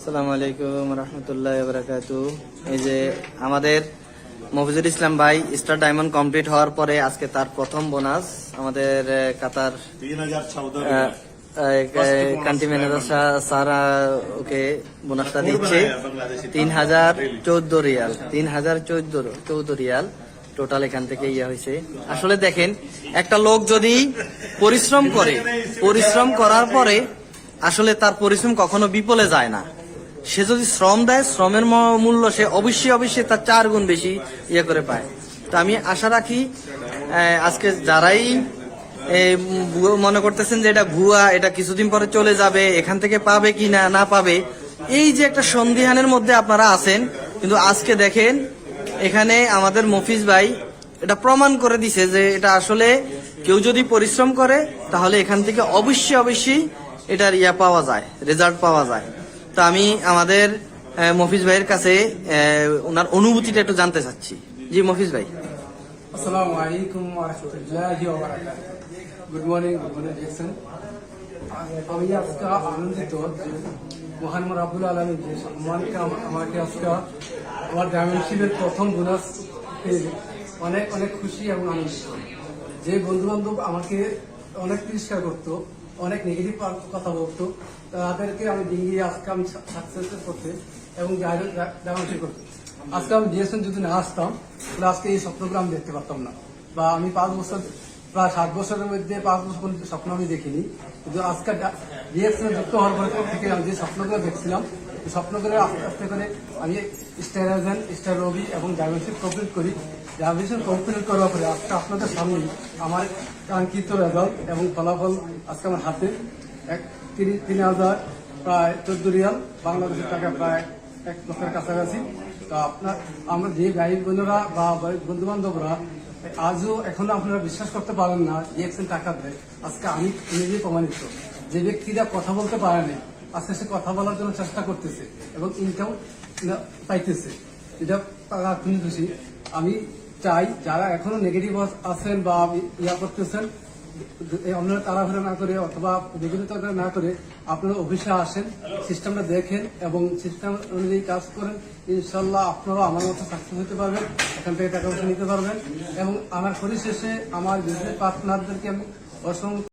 আসসালামু আলাইকুম রহমতুল্লাহ বারাকাতু। এই যে আমাদের মফিজুল ইসলাম ভাই স্টার ডায়মন্ড কমপ্লিট হওয়ার পরে আজকে তার প্রথম বোনাস আমাদের কাতার 3000 কান্ট্রি ম্যানেজার স্যার ওকে বোনাসটা দিচ্ছে 3014 রিয়াল। 3014 রিয়াল টোটাল এখান থেকে হয়েছে। আসলে দেখেন, একটা লোক যদি পরিশ্রম করে, পরিশ্রম করার পরে আসলে তার পরিশ্রম কখনো বিফলে যায় না। সে যদি শ্রম দেয়, শ্রমের মূল্য সে অবশ্যই তার 4 গুণ বেশি করে পায়। তো আমি আশা রাখি আজকে যারাই মনে করতেছেন যে এটা ভুয়া, এটা কিছুদিন পরে চলে যাবে, এখান থেকে পাবে কি না পাবে, এই যে একটা সন্দিহানের মধ্যে আপনারা আছেন, কিন্তু আজকে দেখেন এখানে আমাদের মফিজ ভাই এটা প্রমাণ করে দিছে যে এটা আসলে কেউ যদি পরিশ্রম করে তাহলে এখান থেকে অবশ্যই এটার পাওয়া যায়, রেজাল্ট পাওয়া যায়। তো আমি আমাদের মফিজ ভাইয়ের কাছে ওনার অনুভূতিটা একটু জানতে চাচ্ছি। জি মফিজ ভাই। আসসালামু আলাইকুম ওয়া রাহমাতুল্লাহি ওয়া বারাকাতুহু। Good morning Jackson. আমি আজকে আনন্দিত যে মহান রাব্বুল আলামিন যে সম্মানকে আমাকে আজকে আমার ডায়মন্ডশিপের প্রথম বোনাস পেয়ে অনেক অনেক খুশি এবং আনন্দিত। যে বন্ধু বান্ধব আমাকে অনেক তিরস্কার করতো, অনেক নেগেটিভ কথা বলতো, তাদেরকে আমি ডিঙ্গিয়ে আজকে আমি সাকসেস করতে এবং ডায়মন্ডশিপ করতে। আজকে আমি ডিএসএন যদি না আসতাম তাহলে আজকে এই স্বপ্নগুলো আমি দেখতে পারতাম না। বা আমি 5 বছর, প্রায় 7 বছরের মধ্যে 5 বছর পর্যন্ত স্বপ্ন আমি দেখিনি, কিন্তু আজকে ডিএসএন যুক্ত হওয়ার পরে থেকে আমি যে স্বপ্নগুলো দেখছিলাম, এই স্বপ্নগুলো আস্তে আস্তে করে আমি স্টার এজেন্ট, স্টার রবি এবং ডায়মন্ডশিপ কমপ্লিট করি। ডায়মন্ডশিপ কমপ্লিট করার পরে আজকে আপনাদের সামনে আমার কাঙ্ক্ষিত রেজাল্ট এবং ফলাফল আজকে আমার হাতে 3000 প্রায় 14 রিয়াল, বাংলাদেশের টাকা প্রায় 1 লক্ষের কাছাকাছি। তো আমরা যে ভাই বোনেরা বা বন্ধু বান্ধবরা আজও এখনো আপনারা বিশ্বাস করতে পারেন না রিয়েকশন টাকা দেয়, আজকে আমি নিজে প্রমাণিত। যে ব্যক্তিরা কথা বলতে পারেনি আজকে সে কথা বলার জন্য চেষ্টা করতেছে এবং ইনকাম পাইতেছে, এটা খুবই খুশি। আমি চাই যারা এখনো নেগেটিভ আছেন বা করতেছেন, আপনারা তাড়াহুড়া না করে অথবা বিঘ্নিত না করে আপনারা অফিসে আসেন, সিস্টেমটা দেখেন এবং সিস্টেম অনুযায়ী কাজ করেন। ইনশাল্লাহ আপনারাও আমার মতো সাকসেস হতে পারবেন, এখান থেকে টাকা পয়সা নিতে পারবেন। এবং আমার পরিশেষে আমার বিজনেস পার্টনারদেরকে আমি অসংখ্য